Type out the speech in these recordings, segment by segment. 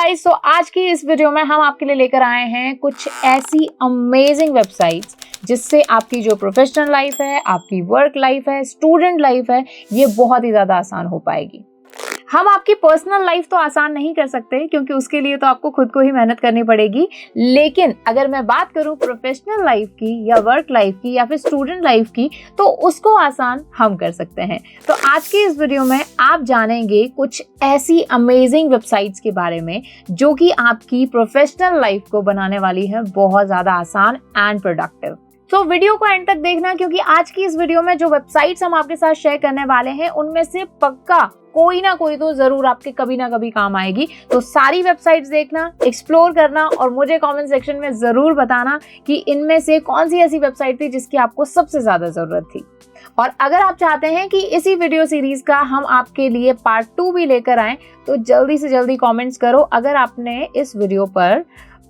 Guys, तो आज की इस वीडियो में हम आपके लिए लेकर आए हैं कुछ ऐसी अमेजिंग वेबसाइट्स जिससे आपकी जो प्रोफेशनल लाइफ है, आपकी वर्क लाइफ है, स्टूडेंट लाइफ है, ये बहुत ही ज़्यादा आसान हो पाएगी। हम आपकी पर्सनल लाइफ तो आसान नहीं कर सकते क्योंकि उसके लिए तो आपको खुद को ही मेहनत करनी पड़ेगी, लेकिन अगर मैं बात करूं प्रोफेशनल लाइफ की या वर्क लाइफ की या फिर स्टूडेंट लाइफ की, तो उसको आसान हम कर सकते हैं। तो आज की इस वीडियो में आप जानेंगे कुछ ऐसी अमेजिंग वेबसाइट्स के बारे में जो कि आपकी प्रोफेशनल लाइफ को बनाने वाली है बहुत ज़्यादा आसान एंड प्रोडक्टिव। तो वीडियो को एंड तक देखना, क्योंकि आज की इस वीडियो में जो वेबसाइट्स हम आपके साथ शेयर करने वाले हैं उनमें से पक्का कोई ना कोई तो जरूर आपके कभी ना कभी काम आएगी। तो सारी वेबसाइट्स देखना, एक्सप्लोर करना और मुझे कमेंट सेक्शन में जरूर बताना कि इनमें से कौन सी ऐसी वेबसाइट थी जिसकी आपको सबसे ज्यादा जरूरत थी। और अगर आप चाहते हैं कि इसी वीडियो सीरीज का हम आपके लिए पार्ट 2 भी लेकर आएं, तो जल्दी से जल्दी कमेंट्स करो। अगर आपने इस वीडियो पर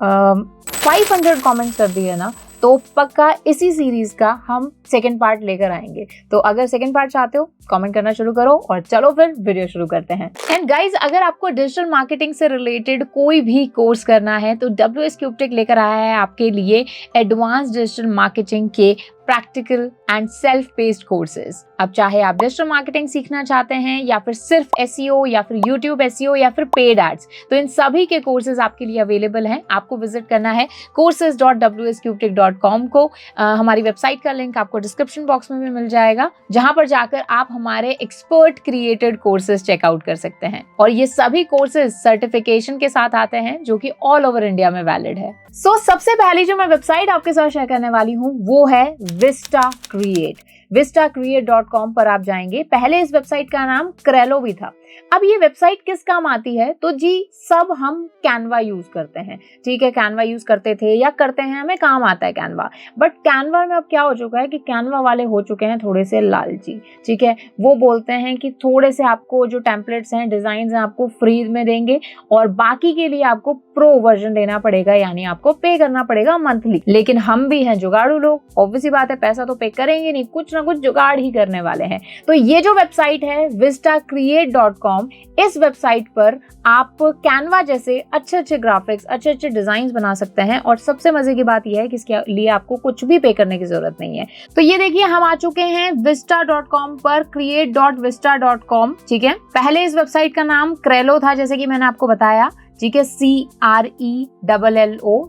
500 कमेंट्स कर दिए ना, तो पक्का इसी सीरीज का हम सेकंड पार्ट लेकर आएंगे। तो अगर सेकंड पार्ट चाहते हो, कमेंट करना शुरू करो और चलो फिर वीडियो शुरू करते हैं। एंड गाइज, अगर आपको डिजिटल मार्केटिंग से रिलेटेड कोई भी कोर्स करना है तो WS क्यूबटेक लेकर आया है आपके लिए एडवांस डिजिटल मार्केटिंग के practical and self based courses. अब चाहे आप डिजिटल मार्केटिंग सीखना चाहते हैं या फिर सिर्फ SEO या फिर YouTube SEO या फिर पेड एड्स, तो इन सभी के कोर्सेज आपके लिए अवेलेबल हैं। आपको विजिट करना है courses.wscubetech.com को। हमारी वेबसाइट का लिंक आपको डिस्क्रिप्शन बॉक्स में भी मिल जाएगा, जहां पर जाकर आप हमारे एक्सपर्ट क्रिएटेड कोर्सेज चेकआउट कर सकते हैं। और ये सभी कोर्सेज सर्टिफिकेशन के साथ आते हैं जो कि ऑल ओवर इंडिया में वैलिड है। सबसे पहली जो मैं वेबसाइट आपके साथ शेयर करने वाली हूँ वो है विस्टा क्रिएट। vistacreate.com पर आप जाएंगे। पहले इस वेबसाइट का नाम क्रेलो भी था। अब ये वेबसाइट किस काम आती है? तो जी, सब हम कैनवा यूज करते हैं, ठीक है, कैनवा यूज करते थे या करते हैं, हमें काम आता है कैनवा। बट कैनवा में अब क्या हो चुका है कि कैनवा वाले हो चुके हैं थोड़े से लालची, ठीक है। वो बोलते हैं कि थोड़े से आपको जो टेम्पलेट्स हैं, डिजाइन हैं, आपको फ्री में देंगे और बाकी के लिए आपको प्रो वर्जन देना पड़ेगा, यानी आपको पे करना पड़ेगा मंथली। लेकिन हम भी हैं जुगाड़ू लोग, ऑब्वियसली बात है, पैसा तो पे करेंगे नहीं, कुछ ना कुछ जुगाड़ ही करने वाले हैं। तो ये जो वेबसाइट है vistacreate.com, इस वेबसाइट पर आप कैनवा जैसे अच्छे अच्छे ग्राफिक्स, अच्छे अच्छे डिजाइन बना सकते हैं। और सबसे मजे की बात यह है कि इसके लिए आपको कुछ भी पे करने की जरूरत नहीं है। तो ये देखिए, हम आ चुके हैं vista.com पर, create.vista.com, ठीक है। पहले इस वेबसाइट का नाम क्रेलो था, जैसे कि मैंने आपको बताया, ठीक है, CRELLO।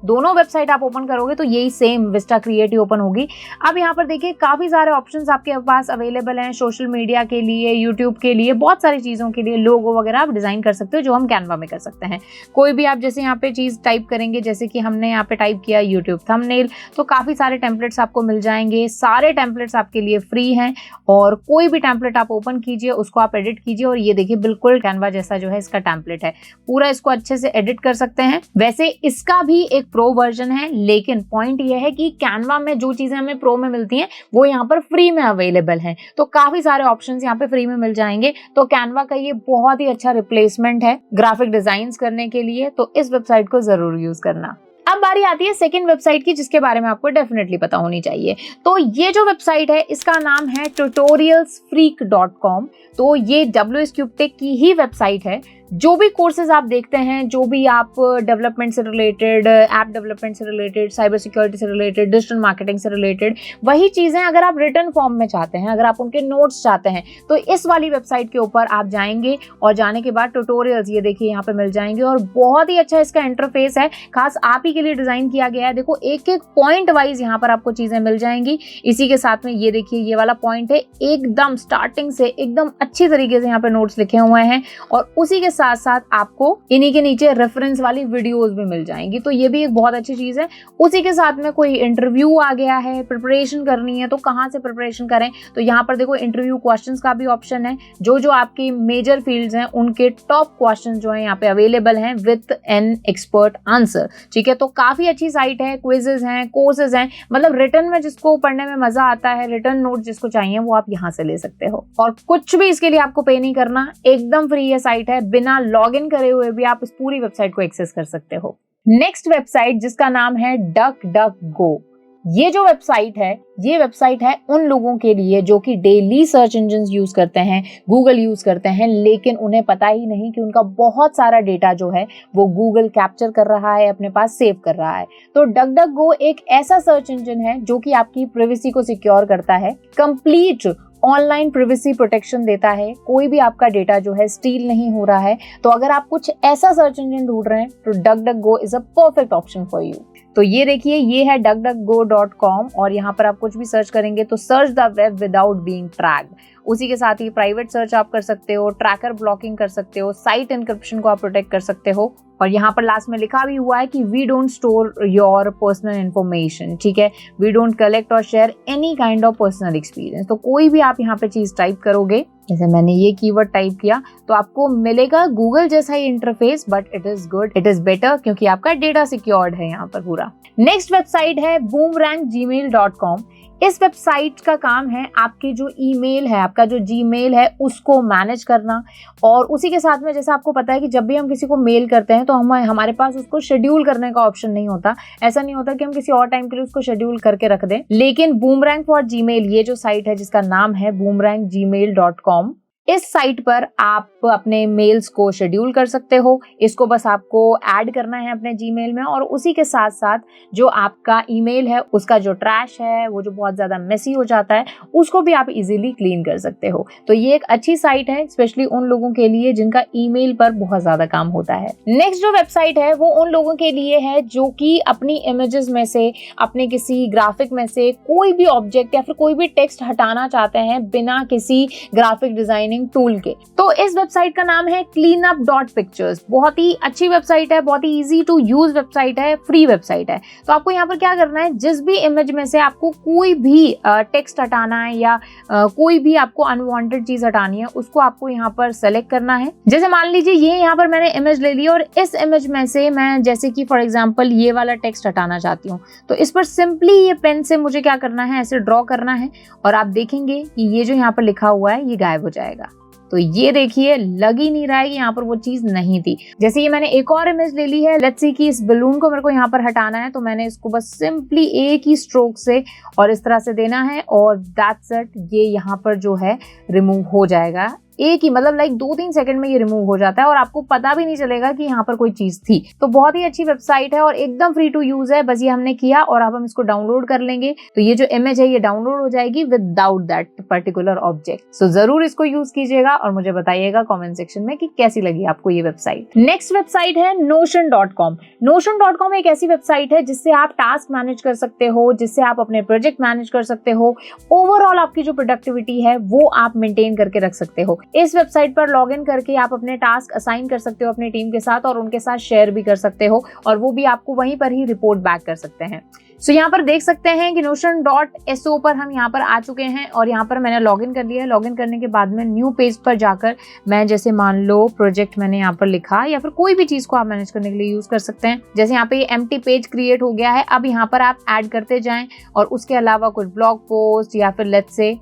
दोनों वेबसाइट आप ओपन करोगे तो यही सेम विस्टा क्रिएट ही ओपन होगी। अब यहाँ पर देखिए, काफी सारे ऑप्शंस आपके पास अवेलेबल हैं, सोशल मीडिया के लिए, यूट्यूब के लिए, बहुत सारी चीजों के लिए लोगो वगैरह आप डिजाइन कर सकते हो, जो हम कैनवा में कर सकते हैं। कोई भी आप जैसे यहाँ पे चीज टाइप करेंगे, जैसे कि हमने यहाँ पे टाइप किया यूट्यूब थंबनेल, तो काफी सारे टेम्पलेट्स आपको मिल जाएंगे। सारे टेम्पलेट्स आपके लिए फ्री हैं और कोई भी टेम्पलेट आप ओपन कीजिए, उसको आप एडिट कीजिए और ये देखिए बिल्कुल कैनवा जैसा जो है इसका टेम्पलेट है। पूरा इसको अच्छे से एडिट कर सकते हैं। वैसे इसका भी एक प्रो वर्जन है, लेकिन पॉइंट ये है कि कैनवा में जो चीजें हमें प्रो में मिलती हैं वो यहाँ पर फ्री में अवेलेबल हैं। तो काफी सारे ऑप्शंस यहाँ पे फ्री में मिल जाएंगे। तो कैनवा का ये बहुत ही अच्छा रिप्लेसमेंट है ग्राफिक डिजाइन्स करने के लिए, तो इस वेबसाइट को जरूर यूज करना। अब बारी आती है सेकंड वेबसाइट की, जिसके बारे में आपको डेफिनेटली पता होनी चाहिए। तो ये जो वेबसाइट है इसका नाम है tutorialsfreak.com। तो ये WS क्यूबटेक की ही वेबसाइट है। जो भी कोर्सेज आप देखते हैं, जो भी आप डेवलपमेंट से रिलेटेड, ऐप डेवलपमेंट से रिलेटेड, साइबर सिक्योरिटी से रिलेटेड, डिजिटल मार्केटिंग से रिलेटेड, वही चीजें अगर आप रिटन फॉर्म में चाहते हैं, अगर आप उनके नोट्स चाहते हैं, तो इस वाली वेबसाइट के ऊपर आप जाएंगे और जाने के बाद ट्यूटोरियल्स ये देखिए यहाँ पे मिल जाएंगे। और बहुत ही अच्छा इसका इंटरफेस है, खास आप ही के लिए डिजाइन किया गया है। देखो, एक एक पॉइंट वाइज यहाँ पर आपको चीजें मिल जाएंगी। इसी के साथ में ये देखिए, ये वाला पॉइंट है, एकदम स्टार्टिंग से एकदम अच्छी तरीके से यहाँ पे नोट्स लिखे हुए हैं और उसी के साथ साथ आपको इन्हीं के नीचे रेफरेंस वाली वीडियोस भी मिल जाएंगी। तो ये भी एक बहुत अच्छी चीज है। उसी के साथ में कोई इंटरव्यू आ गया है, प्रिपरेशन करनी है, तो कहाँ से प्रिपरेशन करें? तो यहाँ पर देखो, इंटरव्यू क्वेश्चंस का भी ऑप्शन है। जो जो आपकी मेजर फील्ड्स हैं उनके टॉप क्वेश्चंस जो है यहाँ पे अवेलेबल हैं विद एन एक्सपर्ट आंसर, ठीक है। तो काफी अच्छी साइट है, क्विजेज हैं, कोर्सेज हैं, मतलब रिटर्न में जिसको पढ़ने में मजा आता है, रिटर्न नोट जिसको चाहिए, वो आप यहाँ से ले सकते हो। और कुछ भी इसके लिए आपको पे नहीं करना, एकदम फ्री है साइट है। बिना लॉगिन करे हुए भी आप इस पूरी वेबसाइट को एक्सेस कर सकते हो। नेक्स्ट वेबसाइट जिसका नाम है डक डक गो। ये जो वेबसाइट है, ये वेबसाइट है उन लोगों के लिए जो कि डेली सर्च इंजन यूज करते हैं, गूगल यूज करते हैं, लेकिन उन्हें पता ही नहीं कि उनका बहुत सारा डेटा जो है वो गूगल कैप्चर कर रहा है, अपने पास सेव कर रहा है। तो डकडकगो एक ऐसा सर्च इंजन है जो कि आपकी प्राइवेसी को सिक्योर करता है, कंप्लीट ऑनलाइन प्राइवेसी प्रोटेक्शन देता है, कोई भी आपका डेटा जो है स्टील नहीं हो रहा है। तो अगर आप कुछ ऐसा सर्च इंजन ढूंढ रहे हैं तो DuckDuckGo is a perfect option for you. तो ये देखिए, ये है duckduckgo.com और यहाँ पर आप कुछ भी सर्च करेंगे तो search the web without being tracked. उसी के साथ ही प्राइवेट सर्च आप कर सकते हो, ट्रैकर ब्लॉकिंग कर सकते हो, साइट एन्क्रिप्शन को आप प्रोटेक्ट कर सकते हो। और यहाँ पर लास्ट में लिखा भी हुआ है कि we don't store your personal information, ठीक है, we don't collect or share any kind of personal experience. तो कोई भी आप यहाँ पे चीज टाइप करोगे, जैसे मैंने ये कीवर्ड टाइप किया, तो आपको मिलेगा गूगल जैसा ही interface, but it is good, it is better, क्योंकि आपका डेटा सिक्योर्ड है यहाँ पर पूरा। नेक्स्ट वेबसाइट है boomerang.gmail.com। इस वेबसाइट का काम है आपके जो ईमेल है, आपका जो जीमेल है उसको मैनेज करना। और उसी के साथ में जैसा आपको पता है कि जब भी हम किसी को मेल करते हैं तो हमारे पास उसको शेड्यूल करने का ऑप्शन नहीं होता। ऐसा नहीं होता कि हम किसी और टाइम के लिए उसको शेड्यूल करके रख दें, लेकिन बूमरैंग फॉर जीमेल ये जो साइट है जिसका नाम है boomerang.gmail.com, इस साइट पर आप अपने मेल्स को शेड्यूल कर सकते हो। इसको बस आपको ऐड करना है अपने जीमेल में, और उसी के साथ साथ जो आपका ईमेल है उसका जो ट्रैश है, वो जो बहुत ज्यादा मेसी हो जाता है, उसको भी आप इजीली क्लीन कर सकते हो। तो ये एक अच्छी साइट है, स्पेशली उन लोगों के लिए जिनका ईमेल पर बहुत ज्यादा काम होता है। नेक्स्ट जो वेबसाइट है वो उन लोगों के लिए है जो कि अपनी इमेजेस में से, अपने किसी ग्राफिक में से कोई भी ऑब्जेक्ट या फिर कोई भी टेक्स्ट हटाना चाहते हैं बिना किसी ग्राफिक डिजाइनिंग टूल के। तो इस वेबसाइट का नाम है cleanup.pictures। बहुत ही अच्छी वेबसाइट है, बहुत ही इजी टू यूज वेबसाइट है, फ्री वेबसाइट है। तो आपको यहाँ पर क्या करना है, जिस भी इमेज में से आपको कोई भी टेक्स्ट हटाना है या कोई भी आपको अनवांटेड चीज हटानी है, उसको आपको यहाँ पर सेलेक्ट करना है। जैसे मान लीजिए ये यहाँ पर मैंने इमेज ले ली और इस इमेज में से मैं जैसे कि फॉर एग्जाम्पल ये वाला टेक्स्ट हटाना चाहती हूँ, तो इस पर सिंपली ये पेन से मुझे क्या करना है, ऐसे ड्रॉ करना है और आप देखेंगे कि ये जो यहाँ पर लिखा हुआ है ये गायब हो जाएगा। तो ये देखिए, लग ही नहीं रहा है कि यहाँ पर वो चीज नहीं थी। जैसे ये मैंने एक और इमेज ले ली है, लेट्स सी कि इस बलून को मेरे को यहाँ पर हटाना है, तो मैंने इसको बस सिंपली एक ही स्ट्रोक से और इस तरह से देना है और दैट्स इट, ये यहाँ पर जो है रिमूव हो जाएगा। एक ही मतलब लाइक 2-3 सेकंड में ये रिमूव हो जाता है और आपको पता भी नहीं चलेगा कि यहाँ पर कोई चीज थी। तो बहुत ही अच्छी वेबसाइट है और एकदम फ्री टू यूज है। बस ये हमने किया और अब हम इसको डाउनलोड कर लेंगे तो ये जो इमेज है ये डाउनलोड हो जाएगी विदाउट दैट पर्टिकुलर ऑब्जेक्ट। सो जरूर इसको यूज कीजिएगा और मुझे बताइएगा कमेंट सेक्शन में कि कैसी लगी आपको ये वेबसाइट। नेक्स्ट वेबसाइट है notion.com। notion.com एक ऐसी वेबसाइट है जिससे आप टास्क मैनेज कर सकते हो, जिससे आप अपने प्रोजेक्ट मैनेज कर सकते हो, ओवरऑल आपकी जो प्रोडक्टिविटी है वो आप मेंटेन करके रख सकते हो। इस वेबसाइट पर लॉगिन करके आप अपने टास्क असाइन कर सकते हो अपनी टीम के साथ और उनके साथ शेयर भी कर सकते हो और वो भी आपको वहीं पर ही रिपोर्ट बैक कर सकते हैं। सो यहाँ पर देख सकते हैं कि notion.so पर हम यहाँ पर आ चुके हैं और यहाँ पर मैंने लॉगिन कर लिया है। लॉगिन करने के बाद में न्यू पेज पर जाकर मैं जैसे मान लो प्रोजेक्ट मैंने यहाँ पर लिखा या फिर कोई भी चीज को आप मैनेज करने के लिए यूज कर सकते हैं। जैसे यहाँ पे ये एम्प्टी पेज क्रिएट हो गया है, अब यहाँ पर आप ऐड करते जाएं और उसके अलावा कुछ ब्लॉग पोस्ट या फिर लेट्स से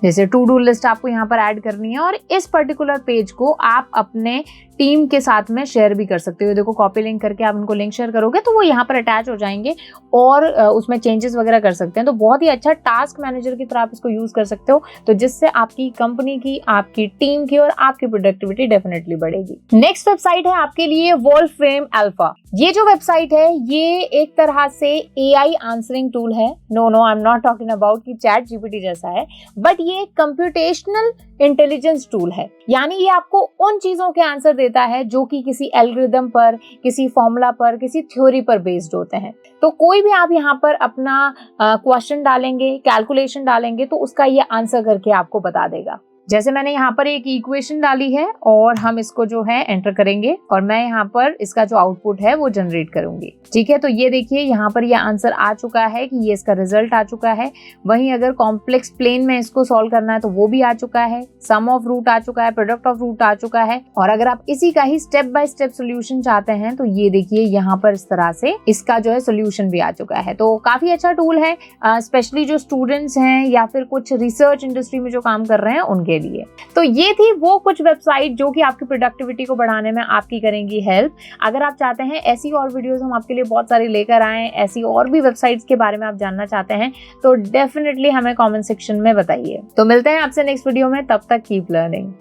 जैसे टू डू लिस्ट आपको यहाँ पर ऐड करनी है और इस पर्टिकुलर पेज को आप अपने टीम के साथ में शेयर भी कर सकते हो। देखो कॉपी लिंक करके आप उनको लिंक शेयर करोगे तो वो यहाँ पर अटैच हो जाएंगे और उसमें चेंजेस वगैरह कर सकते हैं। तो बहुत ही अच्छा टास्क मैनेजर की तरह आप इसको यूज कर सकते हो, तो जिससे आपकी कंपनी की, आपकी टीम की और आपकी प्रोडक्टिविटी डेफिनेटली बढ़ेगी। नेक्स्ट वेबसाइट है आपके लिए वॉल्फ्रेम अल्फा। ये जो वेबसाइट है ये एक तरह से AI आंसरिंग टूल है। No I am not talking about कि चैट जीपीटी जैसा है, बट ये कंप्यूटेशनल इंटेलिजेंस टूल है। यानी ये आपको उन चीजों के आंसर देता है जो कि किसी एल्गोरिदम पर, किसी फॉर्मूला पर, किसी थ्योरी पर बेस्ड होते हैं। तो कोई भी आप यहाँ पर अपना क्वेश्चन डालेंगे, कैलकुलेशन डालेंगे तो उसका ये आंसर करके आपको बता देगा। जैसे मैंने यहाँ पर एक इक्वेशन डाली है और हम इसको जो है एंटर करेंगे और मैं यहाँ पर इसका जो आउटपुट है वो जनरेट करूंगी। ठीक है, तो ये देखिए यहाँ पर ये आंसर आ चुका है कि ये इसका रिजल्ट आ चुका है। वहीं अगर कॉम्प्लेक्स प्लेन में इसको सॉल्व करना है तो वो भी आ चुका है, सम ऑफ रूट आ चुका है, प्रोडक्ट ऑफ रूट आ चुका है। और अगर आप इसी का ही स्टेप बाय स्टेप सोल्यूशन चाहते हैं तो ये देखिए यहाँ पर इस तरह से इसका जो है सोल्यूशन भी आ चुका है। तो काफी अच्छा टूल है, स्पेशली जो स्टूडेंट्स हैं या फिर कुछ रिसर्च इंडस्ट्री में जो काम कर रहे हैं उनके के लिए। तो ये थी वो कुछ वेबसाइट जो कि आपकी प्रोडक्टिविटी को बढ़ाने में आपकी करेंगी हेल्प। अगर आप चाहते हैं ऐसी और वीडियोस हम आपके लिए बहुत सारी लेकर आए, ऐसी और भी वेबसाइट्स के बारे में आप जानना चाहते हैं, तो डेफिनेटली हमें कमेंट सेक्शन में बताइए। तो मिलते हैं आपसे नेक्स्ट वीडियो में, तब तक कीप लर्निंग।